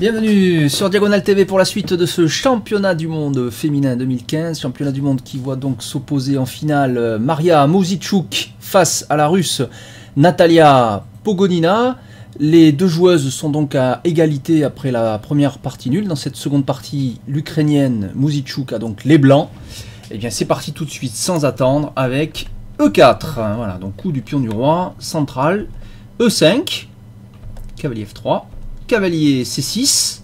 Bienvenue sur Diagonale TV pour la suite de ce championnat du monde féminin 2015. Championnat du monde qui voit donc s'opposer en finale Maria Mosiciouk face à la russe Natalia Pogonina. Les deux joueuses sont donc à égalité après la première partie nulle. Dans cette seconde partie, l'Ukrainienne Mosiciouk a donc les blancs. Et bien c'est parti tout de suite sans attendre avec E4. Voilà, donc coup du pion du roi, central, E5, cavalier F3. Cavalier C6,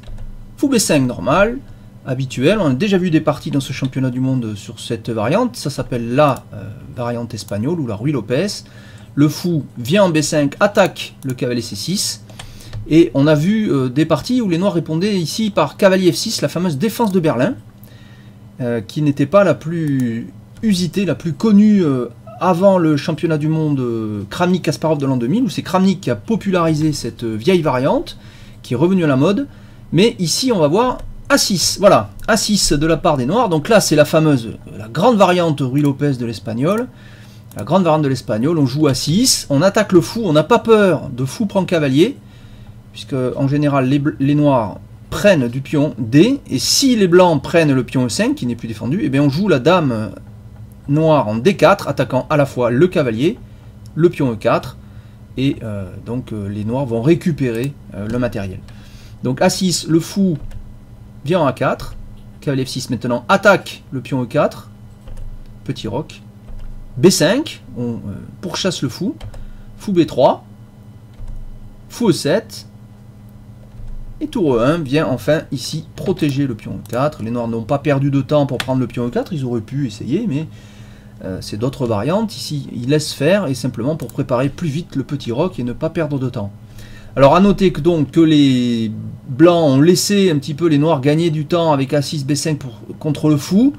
fou B5 normal, habituel. On a déjà vu des parties dans ce championnat du monde sur cette variante. Ça s'appelle la variante espagnole ou la Ruy Lopez. Le fou vient en B5, attaque le cavalier C6. Et on a vu des parties où les noirs répondaient ici par cavalier F6, la fameuse défense de Berlin, qui n'était pas la plus usitée, la plus connue avant le championnat du monde Kramnik-Kasparov de l'an 2000, où c'est Kramnik qui a popularisé cette vieille variante, qui est revenu à la mode, mais ici on va voir A6, voilà, A6 de la part des noirs. Donc là c'est la fameuse, la grande variante Ruy Lopez de l'espagnol, la grande variante de l'espagnol. On joue A6, on attaque le fou, on n'a pas peur de fou prend cavalier, puisque en général les noirs prennent du pion D, et si les blancs prennent le pion E5 qui n'est plus défendu, et bien on joue la dame noire en D4, attaquant à la fois le cavalier, le pion E4, et donc les noirs vont récupérer le matériel. Donc A6, le fou vient en A4, cavalier F6 maintenant attaque le pion E4, petit roc, B5, on pourchasse le fou, fou B3, fou E7, et tour E1 vient enfin ici protéger le pion E4. Les noirs n'ont pas perdu de temps pour prendre le pion E4, ils auraient pu essayer, mais c'est d'autres variantes. Ici, ils laissent faire, et simplement pour préparer plus vite le petit roc et ne pas perdre de temps. Alors, à noter que, donc, que les blancs ont laissé un petit peu les noirs gagner du temps avec A6, B5 contre le fou.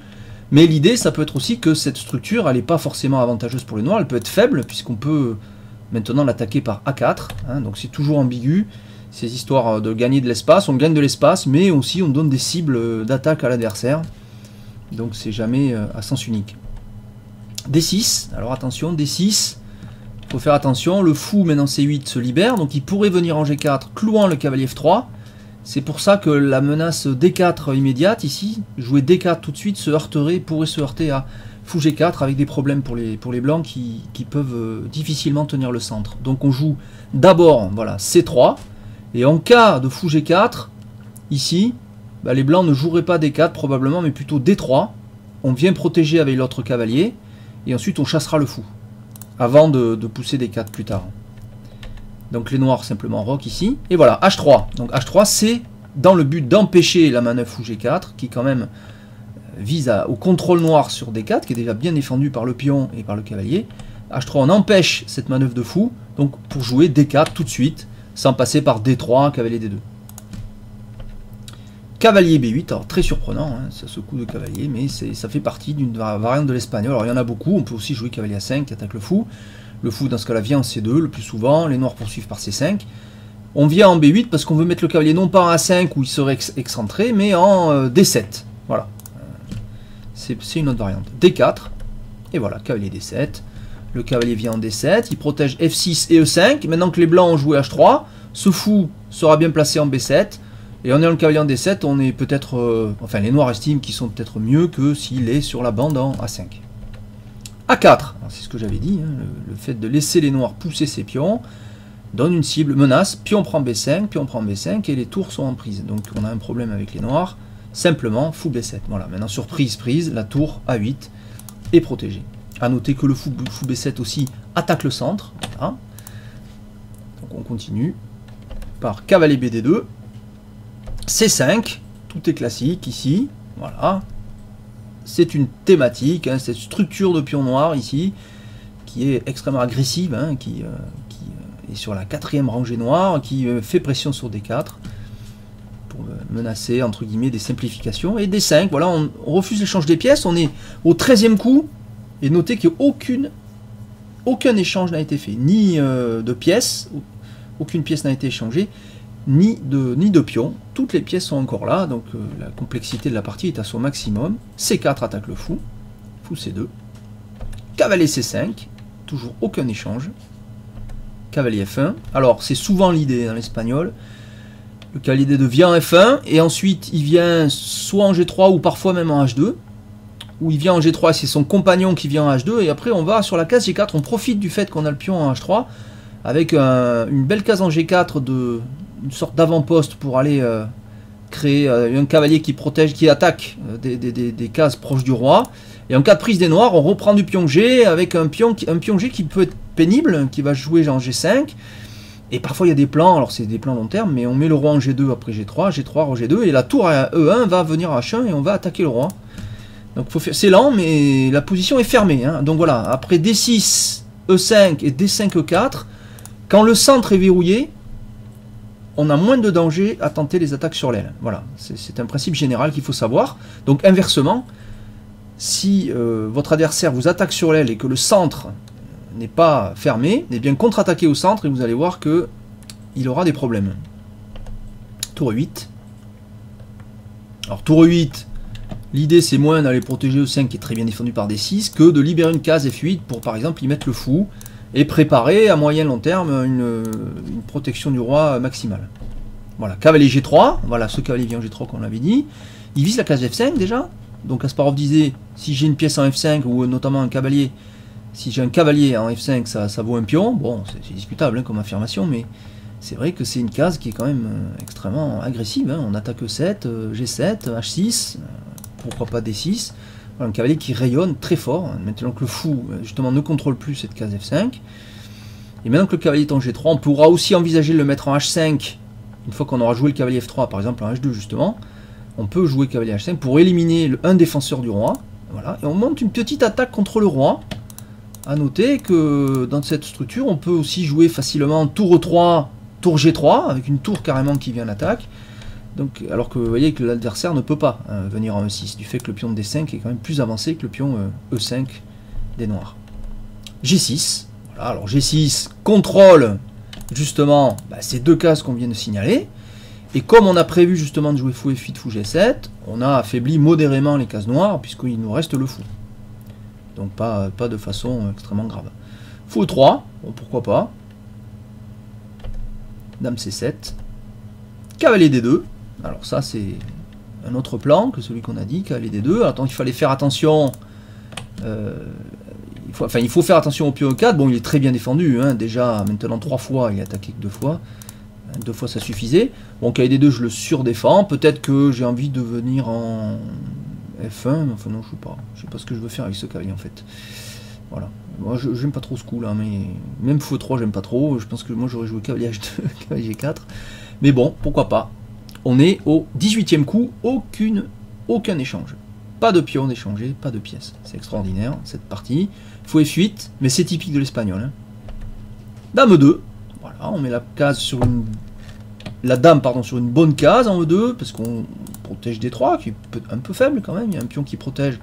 Mais l'idée, ça peut être aussi que cette structure, elle n'est pas forcément avantageuse pour les noirs. Elle peut être faible, puisqu'on peut maintenant l'attaquer par A4. Hein, donc, c'est toujours ambigu. Ces histoires de gagner de l'espace, on gagne de l'espace, mais aussi on donne des cibles d'attaque à l'adversaire. Donc, c'est jamais à sens unique. D6, alors attention, D6, il faut faire attention, le fou maintenant C8 se libère, donc il pourrait venir en G4 clouant le cavalier F3, c'est pour ça que la menace D4 immédiate ici, jouer D4 tout de suite pourrait se heurter à fou G4 avec des problèmes pour les blancs qui peuvent difficilement tenir le centre. Donc on joue d'abord voilà, C3, et en cas de fou G4, ici, bah, les blancs ne joueraient pas D4 probablement, mais plutôt D3, on vient protéger avec l'autre cavalier, et ensuite on chassera le fou, avant de pousser des 4 plus tard. Donc les noirs simplement rock ici, et voilà, H3. Donc H3 c'est dans le but d'empêcher la manœuvre fou G4, qui quand même vise au contrôle noir sur D4, qui est déjà bien défendu par le pion et par le cavalier. H3 on empêche cette manœuvre de fou, donc pour jouer D4 tout de suite, sans passer par D3, cavalier D2. Cavalier B8, alors très surprenant, hein, ce coup de cavalier, mais ça fait partie d'une variante de l'espagnol. Alors il y en a beaucoup, on peut aussi jouer cavalier A5 qui attaque le fou. Le fou dans ce cas-là vient en C2 le plus souvent, les noirs poursuivent par C5. On vient en B8 parce qu'on veut mettre le cavalier non pas en A5 où il serait excentré, mais en D7. Voilà, c'est une autre variante. D4, et voilà, cavalier D7. Le cavalier vient en D7, il protège F6 et E5. Maintenant que les blancs ont joué H3, ce fou sera bien placé en B7. Et en ayant le cavalier en D7, on est peut-être... enfin, les noirs estiment qu'ils sont peut-être mieux que s'il est sur la bande en A5. A4, c'est ce que j'avais dit, hein, le fait de laisser les noirs pousser ses pions donne une cible, menace, pion prend B5, pion prend B5, et les tours sont en prise. Donc on a un problème avec les noirs, simplement fou B7. Voilà, maintenant sur prise, la tour A8 est protégée. A noter que le fou B7 aussi attaque le centre. Voilà. Donc on continue par cavalier BD2. C5, tout est classique ici, voilà, c'est une thématique, hein, cette structure de pion noir ici, qui est extrêmement agressive, hein, qui est sur la 4e rangée noire, qui fait pression sur D4, pour menacer, entre guillemets, des simplifications, et D5, voilà, on refuse l'échange des pièces, on est au 13e coup, et notez qu'aucun échange n'a été fait, ni de pièces, aucune pièce n'a été échangée, ni de pions, toutes les pièces sont encore là, donc la complexité de la partie est à son maximum. C4 attaque le fou, fou C2, cavalier C5, toujours aucun échange, cavalier F1, alors c'est souvent l'idée dans l'espagnol, Le cavalier D2 vient en F1 et ensuite il vient soit en G3 ou parfois même en H2. Où il vient en G3, c'est son compagnon qui vient en H2 et après on va sur la case G4, on profite du fait qu'on a le pion en H3 avec une belle case en G4 une sorte d'avant-poste pour aller créer un cavalier qui protège, qui attaque des cases proches du roi. Et en cas de prise des noirs, on reprend du pion G avec un pion G qui peut être pénible, qui va jouer en G5. Et parfois il y a des plans, alors c'est des plans long terme, mais on met le roi en G2 après G3, G3, roi G2, et la tour à E1 va venir à H1 et on va attaquer le roi. Donc c'est lent, mais la position est fermée. Hein. Donc voilà, après D6, E5 et D5, E4, quand le centre est verrouillé, on a moins de danger à tenter les attaques sur l'aile. Voilà, c'est un principe général qu'il faut savoir. Donc inversement, si votre adversaire vous attaque sur l'aile et que le centre n'est pas fermé, eh bien contre-attaquez au centre et vous allez voir que il aura des problèmes. Tour 8. Alors tour 8, l'idée c'est moins d'aller protéger E5 qui est très bien défendu par D6 que de libérer une case F8 pour par exemple y mettre le fou et préparer à moyen long terme une protection du roi maximale. Voilà, cavalier G3, voilà ce cavalier vient en G3 comme on l'avait dit, il vise la case F5 déjà, donc Kasparov disait si j'ai une pièce en F5 ou notamment un cavalier, si j'ai un cavalier en F5 ça vaut un pion, bon c'est discutable hein, comme affirmation, mais c'est vrai que c'est une case qui est quand même extrêmement agressive, hein. On attaque E7, G7, H6, pourquoi pas D6, voilà, un cavalier qui rayonne très fort, hein. Maintenant que le fou justement ne contrôle plus cette case F5, et maintenant que le cavalier est en G3, on pourra aussi envisager de le mettre en H5, une fois qu'on aura joué le cavalier F3 par exemple en H2 justement, on peut jouer cavalier H5 pour éliminer un défenseur du roi, voilà, et on monte une petite attaque contre le roi. A noter que dans cette structure, on peut aussi jouer facilement tour E3, tour G3, avec une tour carrément qui vient en attaque. Donc, alors que vous voyez que l'adversaire ne peut pas venir en E6, du fait que le pion de D5 est quand même plus avancé que le pion E5 des noirs. G6, voilà, alors G6 contrôle justement ces deux cases qu'on vient de signaler. Et comme on a prévu justement de jouer fou F8, fou G7, on a affaibli modérément les cases noires, puisqu'il nous reste le fou. Donc pas de façon extrêmement grave. Fou E3, bon, pourquoi pas. Dame C7. Cavalier D2. Alors ça c'est un autre plan que celui qu'on a dit, cavalier D2. Attends, il fallait faire attention. Il faut faire attention au pion E4. Bon, il est très bien défendu. Hein. Déjà, maintenant 3 fois, il est attaqué que 2 fois. 2 fois ça suffisait. Bon, cavalier D2, je le surdéfends. Peut-être que j'ai envie de venir en F1, mais enfin non, je sais pas ce que je veux faire avec ce cavalier en fait. Voilà. Moi j'aime pas trop ce coup là, mais même fou 3 j'aime pas trop. Je pense que moi j'aurais joué cavalier H2, cavalier G4. Mais bon, pourquoi pas. On est au 18e coup, aucun échange. Pas de pion échangé, pas de pièces. C'est extraordinaire cette partie. Fou F8, mais c'est typique de l'espagnol. Hein. Dame 2. Voilà, on met la case sur la dame sur une bonne case en E2, parce qu'on protège D3, qui est un peu faible quand même, il y a un pion qui protège,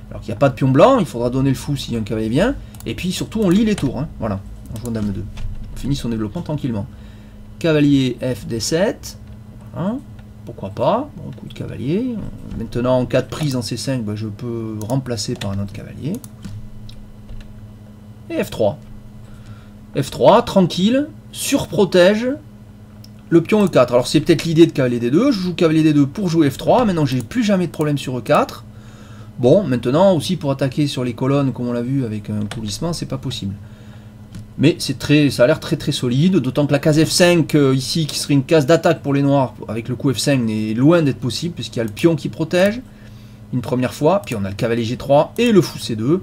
alors qu'il n'y a pas de pion blanc, il faudra donner le fou s'il y a un cavalier vient, et puis surtout on lit les tours, hein. Voilà, en jouant dame 2. On finit son développement tranquillement. Cavalier F D7, voilà. Pourquoi pas, bon, coup de cavalier, maintenant en cas de prise en C5, je peux remplacer par un autre cavalier, et F3. F3, tranquille, surprotège le pion E4. Alors c'est peut-être l'idée de cavalier D2, je joue cavalier D2 pour jouer F3, maintenant j'ai plus jamais de problème sur E4. Bon, maintenant aussi pour attaquer sur les colonnes, comme on l'a vu avec un coulissement, c'est pas possible. Mais ça a l'air très solide, d'autant que la case F5 ici, qui serait une case d'attaque pour les noirs, avec le coup F5, n'est loin d'être possible, puisqu'il y a le pion qui protège, une première fois, puis on a le cavalier G3 et le fou C2,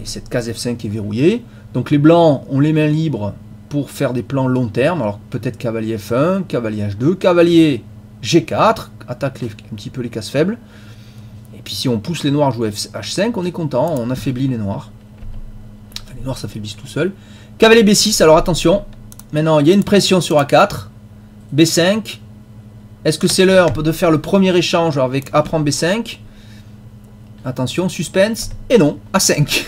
et cette case F5 est verrouillée. Donc les blancs ont les mains libres pour faire des plans long terme, alors peut-être cavalier F1, cavalier H2, cavalier G4, attaque un petit peu les cases faibles, et puis si on pousse les noirs jouer H5, on est content, on affaiblit les noirs. Enfin, les noirs s'affaiblissent tout seuls. Cavalier B6, alors attention, maintenant il y a une pression sur A4, B5, est-ce que c'est l'heure de faire le premier échange avec A prend B5? Attention, suspense, et non, A5.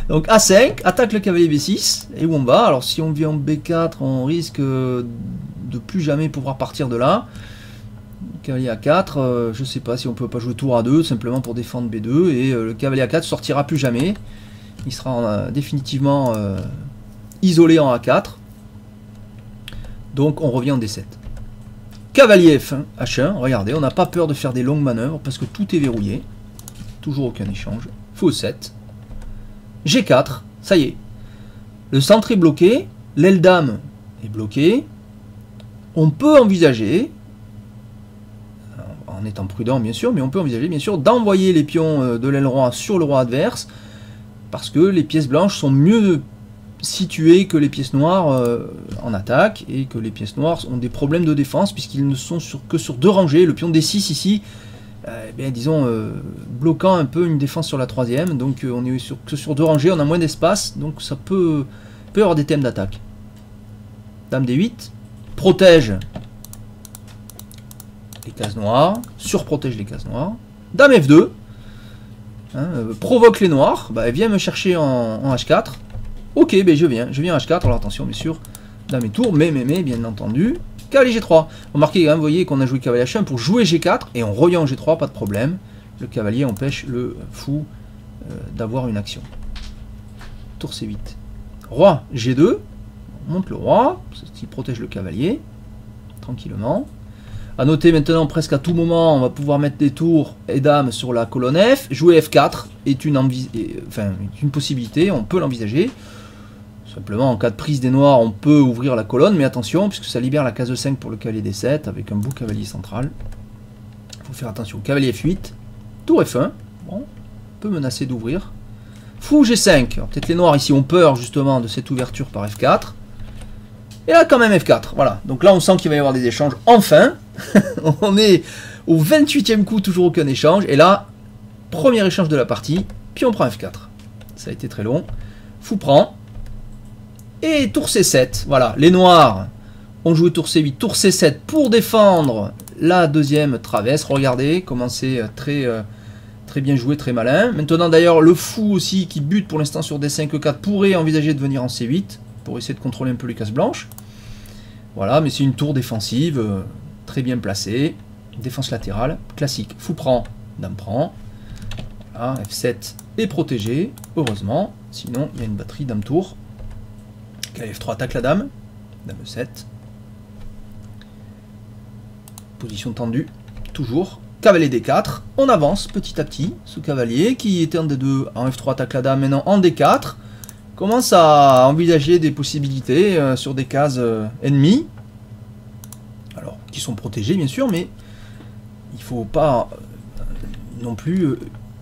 Donc A5, attaque le cavalier B6, et où on va? Alors si on vient en B4, on risque de plus jamais pouvoir partir de là. Cavalier A4, je sais pas si on peut pas jouer tour A2, simplement pour défendre B2, et le cavalier A4 sortira plus jamais. Il sera définitivement isolé en A4. Donc on revient en D7. Cavalier F1, H1, regardez, on n'a pas peur de faire des longues manœuvres parce que tout est verrouillé. Toujours aucun échange. Fou 7. G4, ça y est. Le centre est bloqué, l'aile dame est bloquée. On peut envisager, en étant prudent bien sûr, mais on peut envisager bien sûr d'envoyer les pions de l'aile roi sur le roi adverse parce que les pièces blanches sont mieux situées que les pièces noires en attaque et que les pièces noires ont des problèmes de défense puisqu'ils ne sont que sur 2 rangées. Le pion D6 ici, disons, bloquant un peu une défense sur la 3e, donc on est que sur 2 rangées, on a moins d'espace, donc ça peut y avoir des thèmes d'attaque. Dame D8, protège les cases noires, surprotège les cases noires. Dame F2, hein, provoque les noirs, elle vient me chercher en H4. Ok, je viens en H4, alors attention bien sûr, dame et tour, mais bien entendu, cavalier G3. Remarquez, hein, vous voyez qu'on a joué cavalier H1 pour jouer G4, et on revient en G3, pas de problème. Le cavalier empêche le fou d'avoir une action. Tour C8. Roi G2, on monte le roi, qui protège le cavalier, tranquillement. A noter maintenant, presque à tout moment, on va pouvoir mettre des tours et dames sur la colonne F. Jouer F4 est une possibilité, on peut l'envisager. Simplement, en cas de prise des noirs, on peut ouvrir la colonne, mais attention, puisque ça libère la case 5 pour le cavalier D7, avec un beau cavalier central. Il faut faire attention. Cavalier F8, tour F1, bon, on peut menacer d'ouvrir. Fou G5, peut-être les noirs ici ont peur justement de cette ouverture par F4. Et là, quand même F4, voilà. Donc là, on sent qu'il va y avoir des échanges, enfin. On est au 28e coup, toujours aucun échange. Et là, premier échange de la partie, puis on prend F4. Ça a été très long. Fou prend. Et tour C7, voilà. Les noirs ont joué tour C8, tour C7 pour défendre la 2e traverse. Regardez comment c'est très bien joué, très malin. Maintenant, d'ailleurs, le fou aussi, qui bute pour l'instant sur D5, E4, pourrait envisager de venir en C8 pour essayer de contrôler un peu les cases blanches. Voilà, mais c'est une tour défensive, très bien placée. Défense latérale, classique. Fou prend, dame prend. Voilà, F7 est protégé, heureusement. Sinon, il y a une batterie dame tour. Cavalier F3 attaque la dame. Dame E7. Position tendue, toujours. Cavalier D4. On avance petit à petit. Ce cavalier qui était en D2 en F3 attaque la dame, maintenant en D4. Commence à envisager des possibilités sur des cases ennemies. Alors, qui sont protégées bien sûr, mais il ne faut pas non plus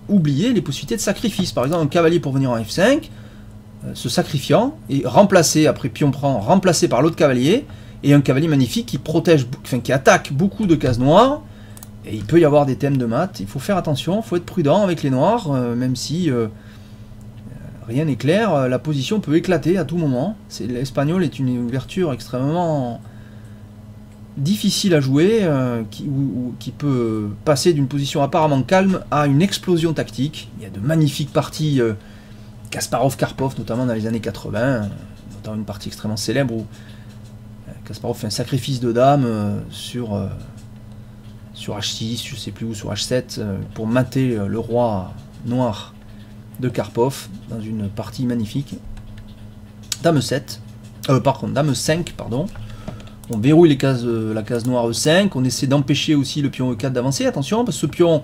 oublier les possibilités de sacrifice. Par exemple, un cavalier pour venir en F5, se sacrifiant et remplacé, après pion prend, remplacé par l'autre cavalier, et un cavalier magnifique qui protège, enfin qui attaque beaucoup de cases noires, et il peut y avoir des thèmes de maths. Il faut faire attention, il faut être prudent avec les noirs, même si rien n'est clair, la position peut éclater à tout moment. L'espagnol est une ouverture extrêmement difficile à jouer, qui peut passer d'une position apparemment calme à une explosion tactique. Il y a de magnifiques parties Kasparov-Karpov, notamment dans les années 80, notamment une partie extrêmement célèbre où Kasparov fait un sacrifice de dame sur H6, je sais plus où, sur H7, pour mater le roi noir de Karpov dans une partie magnifique. Dame 7, par contre, dame 5, pardon. On verrouille la case noire E5, on essaie d'empêcher aussi le pion E4 d'avancer. Attention, parce que ce pion,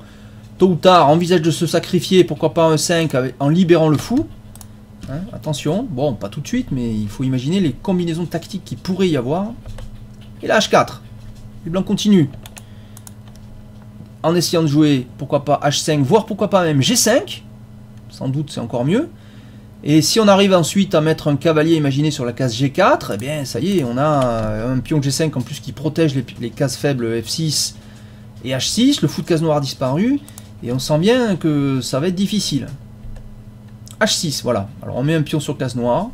tôt ou tard, envisage de se sacrifier, pourquoi pas un 5 en libérant le fou. Hein, attention, bon, pas tout de suite, mais il faut imaginer les combinaisons tactiques qu'il pourrait y avoir. Et là, H4. Les blancs continuent. En essayant de jouer, pourquoi pas H5, voire pourquoi pas même G5. Sans doute, c'est encore mieux. Et si on arrive ensuite à mettre un cavalier imaginé sur la case G4, eh bien, ça y est, on a un pion G5 en plus qui protège les cases faibles F6 et H6. Le fou de case noire a disparu. Et on sent bien que ça va être difficile. H6, voilà. Alors on met un pion sur case noire.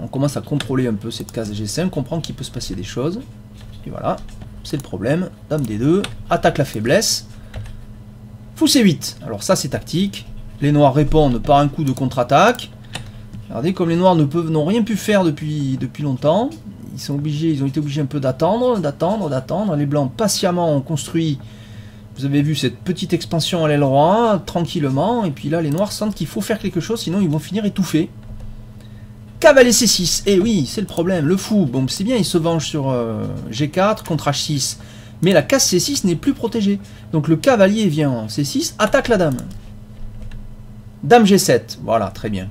On commence à contrôler un peu cette case G5. On comprend qu'il peut se passer des choses. Et voilà, c'est le problème. Dame D2, attaque la faiblesse. Fou C8. Alors ça c'est tactique. Les noirs répondent par un coup de contre-attaque. Regardez comme les noirs n'ont rien pu faire depuis longtemps. Ils ont été obligés un peu d'attendre. Les blancs patiemment ont construit. Vous avez vu cette petite expansion à l'aile roi, tranquillement, et puis là les noirs sentent qu'il faut faire quelque chose, sinon ils vont finir étouffés Cavalier C6, et oui, c'est le problème, le fou. Bon, c'est bien, il se venge sur G4 contre H6. Mais la case C6 n'est plus protégée. Donc le cavalier vient en C6, attaque la dame. Dame G7, voilà, très bien.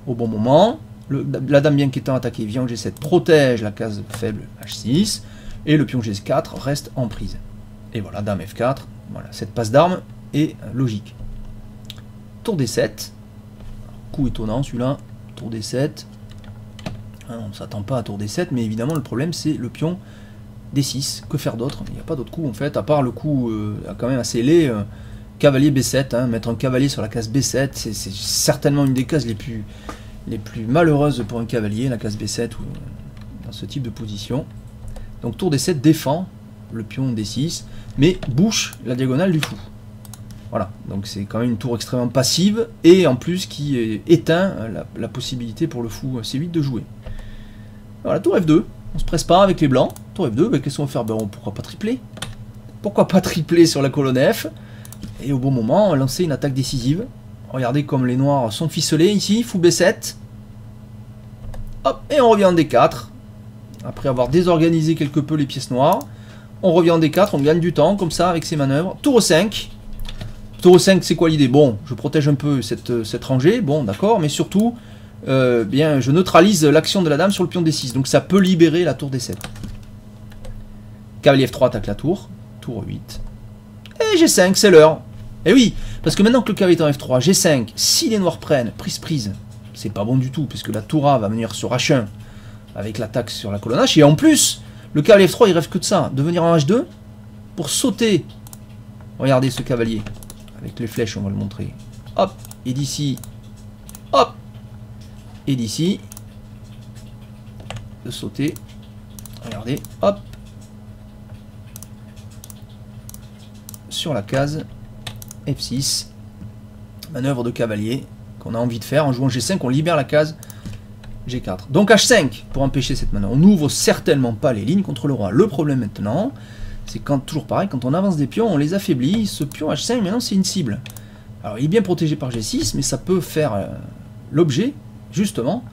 Au bon moment, la dame bien qu'étant attaquée vient en G7, protège la case faible H6, et le pion G4 reste en prise. Et voilà, dame F4, voilà, cette passe d'armes est logique. Tour D7, coup étonnant celui-là, tour D7. Ah non, on ne s'attend pas à tour D7, mais évidemment le problème c'est le pion D6, que faire d'autre? Il n'y a pas d'autre coup en fait, à part le coup quand même assez laid, cavalier B7, hein, mettre un cavalier sur la case B7, c'est certainement une des cases les plus malheureuses pour un cavalier, la case B7 ou dans ce type de position. Donc tour D7 défend le pion D6, mais bouche la diagonale du fou. Voilà, donc c'est quand même une tour extrêmement passive, et en plus qui éteint la possibilité pour le fou C8 de jouer. Voilà, tour F2. On se presse pas avec les blancs. Tour F2, ben, qu'est-ce qu'on va faire? Ben, pourquoi pas tripler? Pourquoi pas tripler sur la colonne F? Et au bon moment, lancer une attaque décisive. Regardez comme les noirs sont ficelés ici. Fou B7. Hop, et on revient en D4. Après avoir désorganisé quelque peu les pièces noires. On revient en D4, on gagne du temps comme ça avec ces manœuvres. Tour E5. Tour E5, c'est quoi l'idée? Bon, je protège un peu cette rangée. Bon, d'accord, mais surtout... bien, je neutralise l'action de la dame sur le pion D6, donc ça peut libérer la tour D7. Cavalier F3 attaque la tour, tour 8. Et G5, c'est l'heure. Et oui, parce que maintenant que le cavalier est en F3, G5, si les noirs prennent, prise, c'est pas bon du tout, puisque la tour A va venir sur H1 avec l'attaque sur la colonne H, et en plus, le cavalier F3, il rêve que de ça, de venir en H2 pour sauter. Regardez ce cavalier, avec les flèches, on va le montrer. Hop, et d'ici, hop, et d'ici, de sauter, regardez, hop, sur la case F6, manœuvre de cavalier qu'on a envie de faire. En jouant G5, on libère la case G4. Donc H5 pour empêcher cette manœuvre. On n'ouvre certainement pas les lignes contre le roi. Le problème maintenant, c'est quand, toujours pareil, quand on avance des pions, on les affaiblit. Ce pion H5, maintenant, c'est une cible. Alors il est bien protégé par G6, mais ça peut faire l'objet justement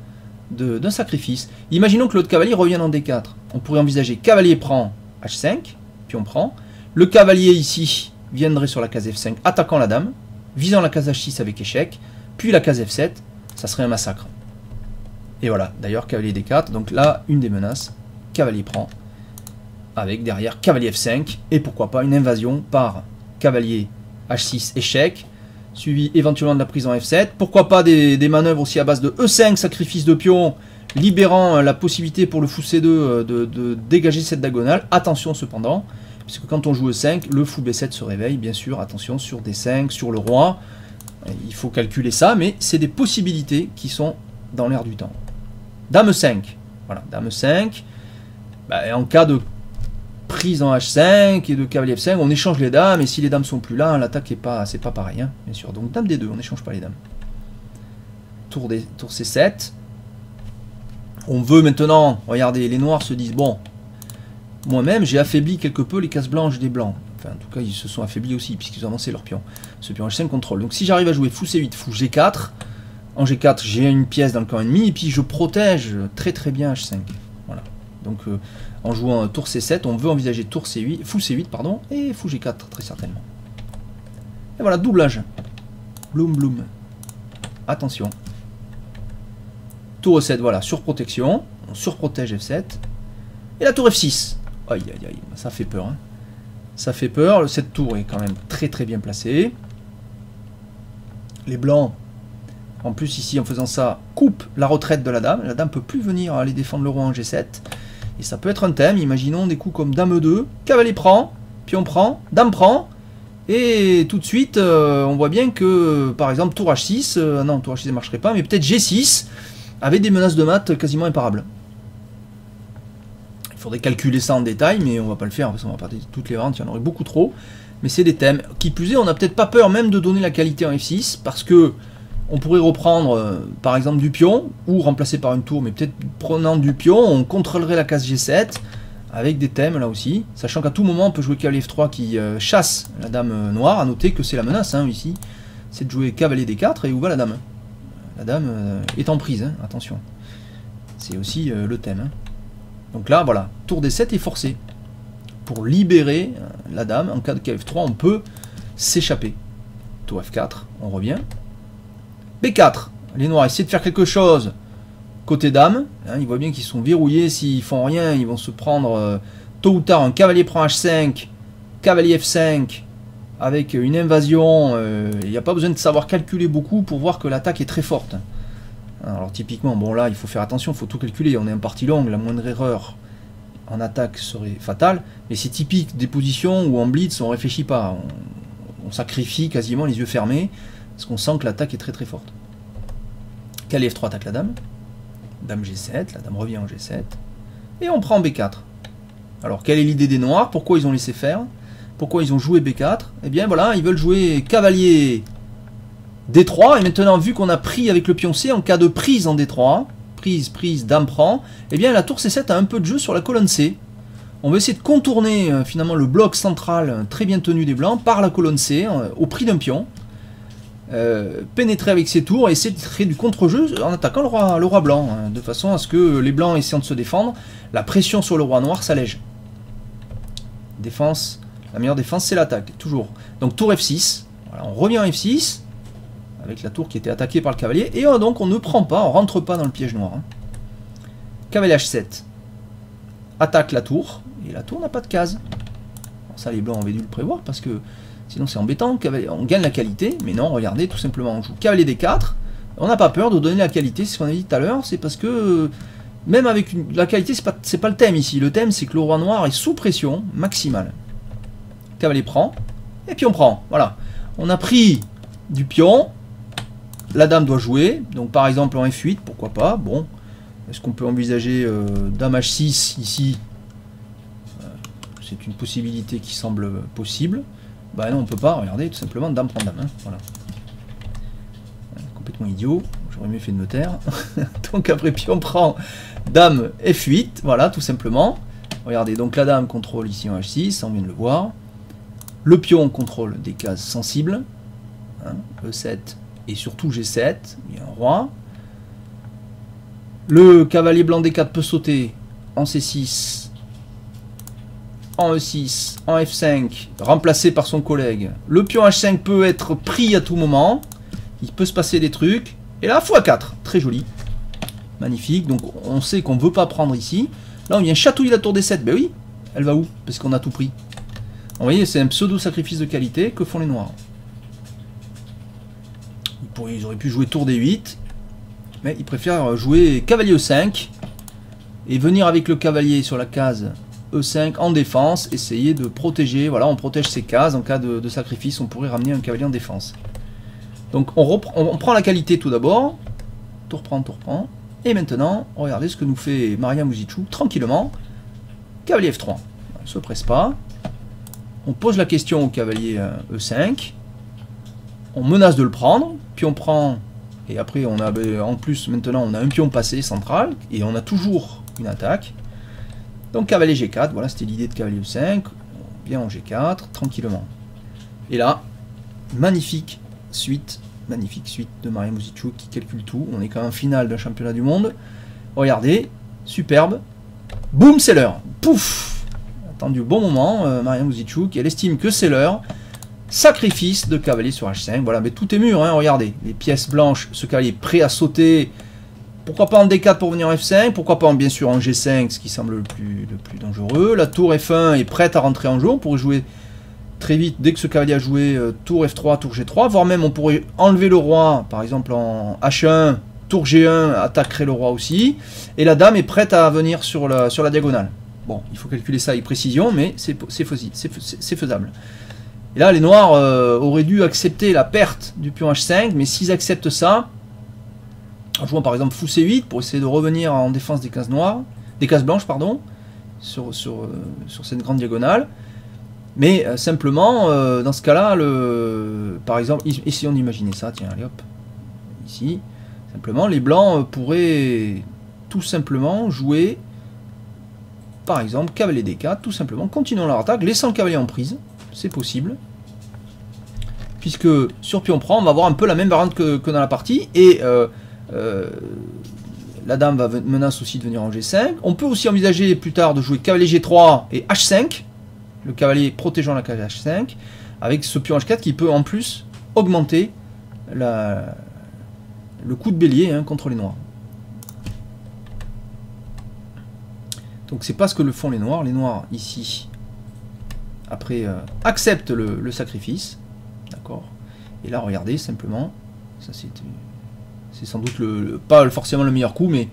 d'un sacrifice. Imaginons que l'autre cavalier revienne en D4. On pourrait envisager cavalier prend H5, puis on prend. Le cavalier ici viendrait sur la case F5, attaquant la dame, visant la case H6 avec échec, puis la case F7, ça serait un massacre. Et voilà, d'ailleurs cavalier D4, donc là, une des menaces, cavalier prend, avec derrière cavalier F5, et pourquoi pas une invasion par cavalier H6 échec, suivi éventuellement de la prise en F7. Pourquoi pas des manœuvres aussi à base de E5, sacrifice de pion, libérant la possibilité pour le fou C2 de dégager cette diagonale. Attention cependant, puisque quand on joue E5, le fou B7 se réveille, bien sûr, attention sur D5, sur le roi. Il faut calculer ça, mais c'est des possibilités qui sont dans l'air du temps. Dame E5, voilà, Dame E5, bah, en cas de prise en H5 et de cavalier F5, on échange les dames, et si les dames sont plus là, l'attaque c'est pas pareil, hein, bien sûr. Donc dame D2, on n'échange pas les dames. Tour C7. On veut maintenant, regardez, les noirs se disent, bon, moi-même j'ai affaibli quelque peu les cases blanches des blancs. Enfin, en tout cas, ils se sont affaiblis aussi, puisqu'ils ont avancé leur pion. Ce pion H5 contrôle. Donc si j'arrive à jouer fou C8, fou G4, en G4, j'ai une pièce dans le camp ennemi, et puis je protège très très bien H5. Voilà. Donc en jouant tour C7, on veut envisager tour C8, fou C8, pardon, et fou G4, très certainement. Et voilà, doublage. Bloom, bloom. Attention. Tour E7, voilà, surprotection. On surprotège F7. Et la tour F6. Aïe, aïe, aïe, ça fait peur. Hein. Ça fait peur. Cette tour est quand même très très bien placée. Les blancs, en plus ici, en faisant ça, coupent la retraite de la dame. La dame ne peut plus venir aller défendre le roi en G7. Et ça peut être un thème. Imaginons des coups comme dame E2, cavalier prend, pion prend, dame prend. Et tout de suite, on voit bien que, par exemple, tour H6, non, tour H6 ne marcherait pas, mais peut-être G6, avec des menaces de mat quasiment imparables. Il faudrait calculer ça en détail, mais on va pas le faire, parce qu'on va pas dire toutes les ventes, il y en aurait beaucoup trop. Mais c'est des thèmes. Qui plus est, on n'a peut-être pas peur même de donner la qualité en F6, parce que on pourrait reprendre, par exemple, du pion, ou remplacer par une tour, mais peut-être prenant du pion, on contrôlerait la case G7, avec des thèmes là aussi, sachant qu'à tout moment on peut jouer cavalier F3 qui chasse la dame noire. À noter que c'est la menace hein, ici, c'est de jouer cavalier D4 et où va la dame La dame est en prise, hein, attention. C'est aussi le thème. Hein. Donc là, voilà, tour D7 est forcé. Pour libérer la dame, en cas de KF3, on peut s'échapper. Tour F4, on revient. B4, les noirs essaient de faire quelque chose côté dame. Hein, ils voient bien qu'ils sont verrouillés, s'ils font rien, ils vont se prendre tôt ou tard un cavalier prend H5, cavalier F5, avec une invasion. Il n'y a pas besoin de savoir calculer beaucoup pour voir que l'attaque est très forte. Alors typiquement, bon là il faut faire attention, il faut tout calculer, on est en partie longue, la moindre erreur en attaque serait fatale, mais c'est typique des positions où en blitz on ne réfléchit pas, on sacrifie quasiment les yeux fermés, parce qu'on sent que l'attaque est très très forte. Cavalier F3 attaque la dame, dame G7, la dame revient en G7, et on prend B4. Alors quelle est l'idée des noirs? Pourquoi ils ont laissé faire? Pourquoi ils ont joué B4? Eh bien voilà, ils veulent jouer cavalier D3, et maintenant vu qu'on a pris avec le pion C, en cas de prise en D3, prise, dame prend, eh bien la tour C7 a un peu de jeu sur la colonne C. On va essayer de contourner finalement le bloc central très bien tenu des blancs par la colonne C, au prix d'un pion, pénétrer avec ses tours et essayer de créer du contre-jeu en attaquant le roi blanc, hein, de façon à ce que les blancs essayant de se défendre, la pression sur le roi noir s'allège. Défense, la meilleure défense c'est l'attaque, toujours. Donc tour F6, voilà, on revient en F6, avec la tour qui était attaquée par le cavalier, et donc on ne prend pas, on rentre pas dans le piège noir. Hein. Cavalier H7 attaque la tour, et la tour n'a pas de case. Alors ça les blancs avaient dû le prévoir, parce que sinon c'est embêtant, on gagne la qualité, mais non, regardez, tout simplement on joue cavalier D4, on n'a pas peur de donner la qualité, c'est ce qu'on a dit tout à l'heure, c'est parce que même avec la qualité, c'est pas le thème ici, le thème c'est que le roi noir est sous pression maximale. Cavalier prend, et puis on prend, voilà. On a pris du pion, la dame doit jouer, donc par exemple en F8, pourquoi pas, bon, est-ce qu'on peut envisager dame H6 ici? C'est une possibilité qui semble possible. Bah non, on peut pas, regardez, tout simplement, dame prend dame, hein, voilà. Complètement idiot, j'aurais mieux fait de me taire. Donc après pion prend, dame F8, voilà, tout simplement. Regardez, donc la dame contrôle ici en H6, on vient de le voir. Le pion contrôle des cases sensibles, hein, E7, et surtout G7, il y a un roi. Le cavalier blanc D4 peut sauter en C6, en E6, en F5, remplacé par son collègue. Le pion H5 peut être pris à tout moment, il peut se passer des trucs. Et là, x4, très joli, magnifique. Donc on sait qu'on ne veut pas prendre ici. Là on vient chatouiller la tour D7, ben oui, elle va où? Parce qu'on a tout pris. Vous voyez, c'est un pseudo-sacrifice de qualité que font les noirs. Ils auraient pu jouer tour D8, mais ils préfèrent jouer cavalier E5 et venir avec le cavalier sur la case E5 en défense, essayer de protéger. Voilà, on protège ses cases. En cas de sacrifice, on pourrait ramener un cavalier en défense. Donc on prend la qualité tout d'abord. Tour prend. Et maintenant, regardez ce que nous fait Maria Muzichuk tranquillement. Cavalier F3. On ne se presse pas. On pose la question au cavalier E5. On menace de le prendre. Puis on prend. Et après, on a en plus, maintenant, on a un pion passé central. Et on a toujours une attaque. Donc cavalier G4. Voilà, c'était l'idée de cavalier E5. On vient en G4, tranquillement. Et là, magnifique suite de Maria Muzichuk qui calcule tout. On est quand même en finale d'un championnat du monde. Regardez, superbe. Boum, c'est l'heure. Pouf! Attendu au bon moment, Maria Muzichuk, elle estime que c'est l'heure. Sacrifice de cavalier sur H5. Voilà, mais tout est mûr, hein, regardez. Les pièces blanches, ce cavalier est prêt à sauter. Pourquoi pas en D4 pour venir en F5? Pourquoi pas bien sûr en G5, ce qui semble le plus dangereux. La tour F1 est prête à rentrer en jeu. On pourrait jouer très vite, dès que ce cavalier a joué, tour F3, tour G3, voire même on pourrait enlever le roi, par exemple en H1, tour G1, attaquerait le roi aussi, et la dame est prête à venir sur la diagonale. Bon, il faut calculer ça avec précision, mais c'est faisable. Et là, les noirs auraient dû accepter la perte du pion H5, mais s'ils acceptent ça, en jouant par exemple fou C8, pour essayer de revenir en défense des cases noires, des cases blanches, pardon, sur cette grande diagonale. Mais simplement, dans ce cas-là, par exemple, essayons d'imaginer ça, tiens, allez hop, ici, simplement, les blancs pourraient tout simplement jouer, par exemple, cavalier D4, tout simplement, continuons leur attaque, laissant le cavalier en prise, c'est possible, puisque sur pion prend, on va avoir un peu la même variante que dans la partie, et La dame menace aussi de venir en G5. On peut aussi envisager plus tard de jouer cavalier G3 et H5. Le cavalier protégeant la cavalier H5. Avec ce pion H4 qui peut en plus augmenter le coup de bélier contre les noirs. Donc c'est pas ce que le font les noirs. Les noirs ici, après, acceptent le sacrifice. D'accord. Et là, regardez, simplement, ça c'est sans doute pas forcément le meilleur coup, mais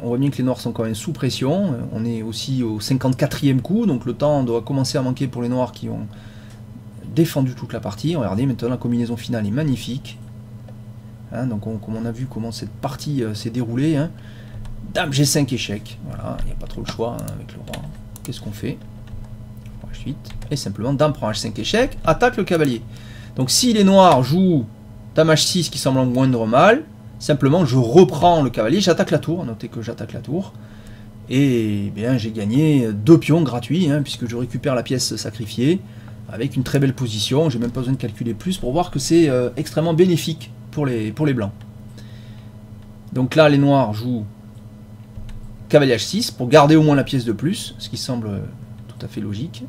on voit bien que les noirs sont quand même sous pression. On est aussi au 54e coup, donc le temps doit commencer à manquer pour les noirs qui ont défendu toute la partie. Regardez, maintenant la combinaison finale est magnifique. Donc comme on a vu comment cette partie s'est déroulée. Dame G5 échec. Voilà, il n'y a pas trop le choix avec le roi. Qu'est-ce qu'on fait? H8. Et simplement, dame prend H5 échec, attaque le cavalier. Donc si les noirs jouent dame H6 qui semble moindre mal, simplement je reprends le cavalier, j'attaque la tour. Notez que j'attaque la tour. Et bien j'ai gagné 2 pions gratuits, puisque je récupère la pièce sacrifiée avec une très belle position. J'ai même pas besoin de calculer plus pour voir que c'est extrêmement bénéfique pour les blancs. Donc là, les noirs jouent cavalier H6 pour garder au moins la pièce de plus, ce qui semble tout à fait logique.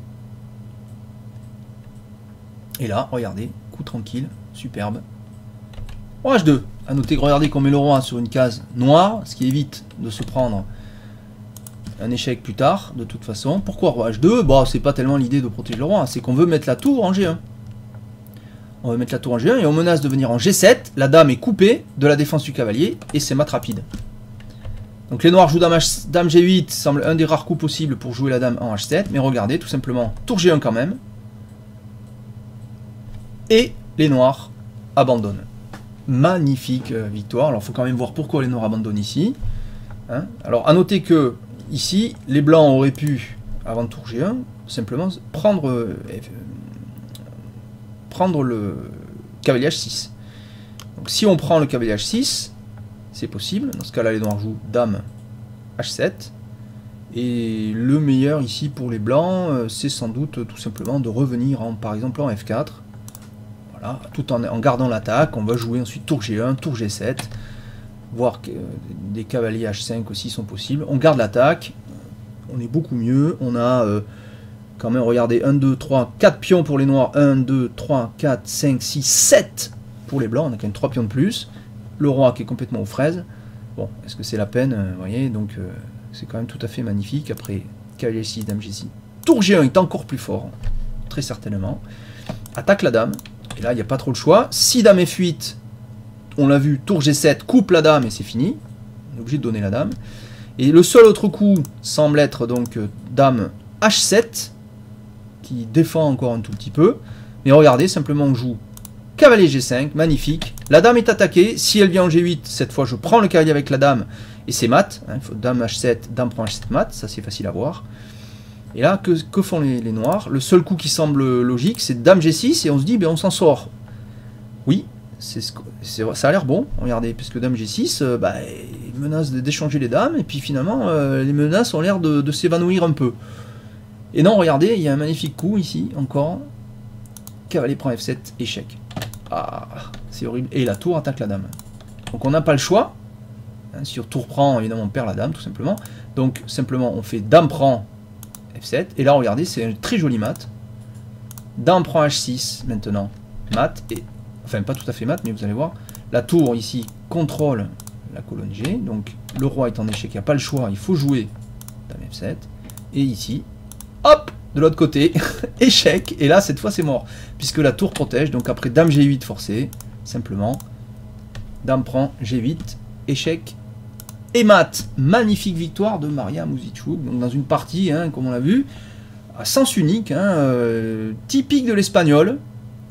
Et là, regardez, coup tranquille, superbe. Roi H2. A noter que regardez qu'on met le roi sur une case noire, ce qui évite de se prendre un échec plus tard, de toute façon. Pourquoi roi H2? Bon, c'est pas tellement l'idée de protéger le roi, c'est qu'on veut mettre la tour en G1. On va mettre la tour en G1 et on menace de venir en G7. La dame est coupée de la défense du cavalier et c'est mat rapide. Donc les noirs jouent dame G8, semble un des rares coups possibles pour jouer la dame en H7. Mais regardez, tout simplement, tour G1 quand même. Et les noirs abandonnent. Magnifique victoire. Alors il faut quand même voir pourquoi les noirs abandonnent ici. Alors à noter que ici, les blancs auraient pu, avant tour G1, simplement prendre le cavalier H6. Donc si on prend le cavalier H6, c'est possible. Dans ce cas-là, les noirs jouent dame H7. Et le meilleur ici pour les blancs, c'est sans doute tout simplement de revenir par exemple en F4. Voilà, tout en gardant l'attaque. On va jouer ensuite tour G1, tour G7. Voir que des cavaliers H5 aussi sont possibles. On garde l'attaque. On est beaucoup mieux. On a quand même, regardez, 1, 2, 3, 4 pions pour les noirs. 1, 2, 3, 4, 5, 6, 7 pour les blancs. On a quand même 3 pions de plus. Le roi qui est complètement aux fraises. Bon, est-ce que c'est la peine? Vous voyez, donc c'est quand même tout à fait magnifique. Après, cavalier 6, dame G6. Tour G1 est encore plus fort, très certainement. Attaque la dame. Et là, il n'y a pas trop le choix. Si dame F8, on l'a vu, tour G7, coupe la dame et c'est fini. On est obligé de donner la dame. Et le seul autre coup semble être donc dame H7, qui défend encore un tout petit peu. Mais regardez, simplement on joue cavalier G5, magnifique. La dame est attaquée. Si elle vient en G8, cette fois je prends le cavalier avec la dame et c'est mat. Il faut dame H7, dame prend H7 mat, ça c'est facile à voir. Et là, que font les noirs? Le seul coup qui semble logique, c'est dame G6 et on se dit, ben on s'en sort. Oui, ça a l'air bon, regardez, puisque dame G6, il menace d'échanger les dames, et puis finalement, les menaces ont l'air de s'évanouir un peu. Et non, regardez, il y a un magnifique coup ici, encore. Cavalier prend F7, échec. Ah, c'est horrible. Et la tour attaque la dame. Donc on n'a pas le choix. Sur tour prend, évidemment, on perd la dame, tout simplement. Donc, simplement, on fait dame prend F7. Et là, regardez, c'est un très joli mat. Dame prend H6, maintenant. Mat. Et, enfin, pas tout à fait mat, mais vous allez voir. La tour, ici, contrôle la colonne G. Donc, le roi est en échec, il n'y a pas le choix. Il faut jouer dame F7. Et ici, hop, de l'autre côté, échec. Et là, cette fois, c'est mort. Puisque la tour protège. Donc, après dame G8 forcé, simplement, dame prend G8, échec. Et mat, magnifique victoire de Maria Muzichuk, donc dans une partie, comme on l'a vu, à sens unique, typique de l'espagnol.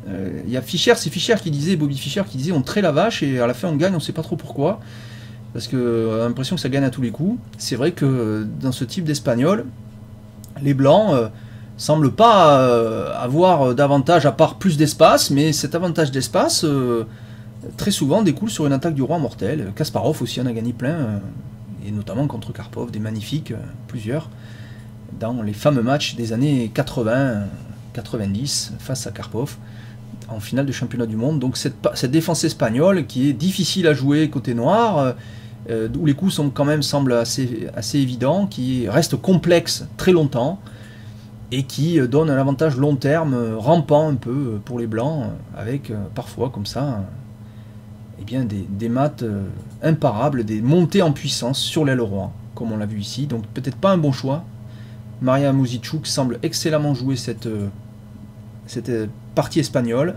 Il y a Fischer, c'est Fischer qui disait, Bobby Fischer qui disait on traite la vache et à la fin on gagne, on ne sait pas trop pourquoi, parce que on a l'impression que ça gagne à tous les coups. C'est vrai que dans ce type d'espagnol, les blancs semblent pas avoir d'avantage à part plus d'espace, mais cet avantage d'espace très souvent découle sur une attaque du roi mortel. Kasparov aussi en a gagné plein, et notamment contre Karpov, des magnifiques, plusieurs, dans les fameux matchs des années 80-90 face à Karpov. en finale de championnat du monde. Donc cette défense espagnole qui est difficile à jouer côté noir, où les coups sont quand même semblent assez évidents, qui reste complexe très longtemps et qui donne un avantage long terme rampant un peu pour les blancs, avec parfois comme ça eh bien des maths imparables, des montées en puissance sur l'aile roi, comme on l'a vu ici. Donc peut-être pas un bon choix. Maria Muzichuk semble excellemment jouer cette partie espagnole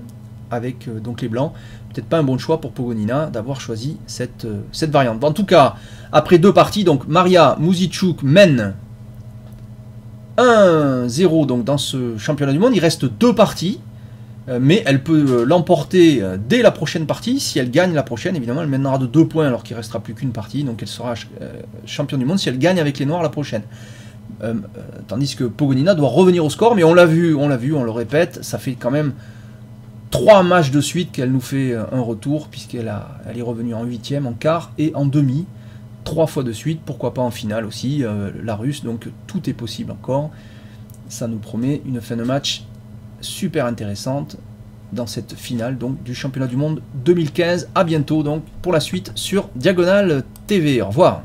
avec donc les blancs. Peut-être pas un bon choix pour Pogonina d'avoir choisi cette variante. Bon, en tout cas, après 2 parties, donc Maria Muzichuk mène 1-0 donc dans ce championnat du monde. Il reste 2 parties, mais elle peut l'emporter dès la prochaine partie. Si elle gagne la prochaine, évidemment, elle mènera de 2 points alors qu'il ne restera plus qu'une partie. Donc elle sera championne du monde si elle gagne avec les noirs la prochaine. Tandis que Pogonina doit revenir au score, mais on l'a vu, on le répète, ça fait quand même 3 matchs de suite qu'elle nous fait un retour, puisqu'elle est revenue en 8e, en quart et en demi. 3 fois de suite, pourquoi pas en finale aussi, la Russe, donc tout est possible encore. Ça nous promet une fin de match super intéressante dans cette finale donc, du championnat du monde 2015. À bientôt donc pour la suite sur Diagonale TV. Au revoir.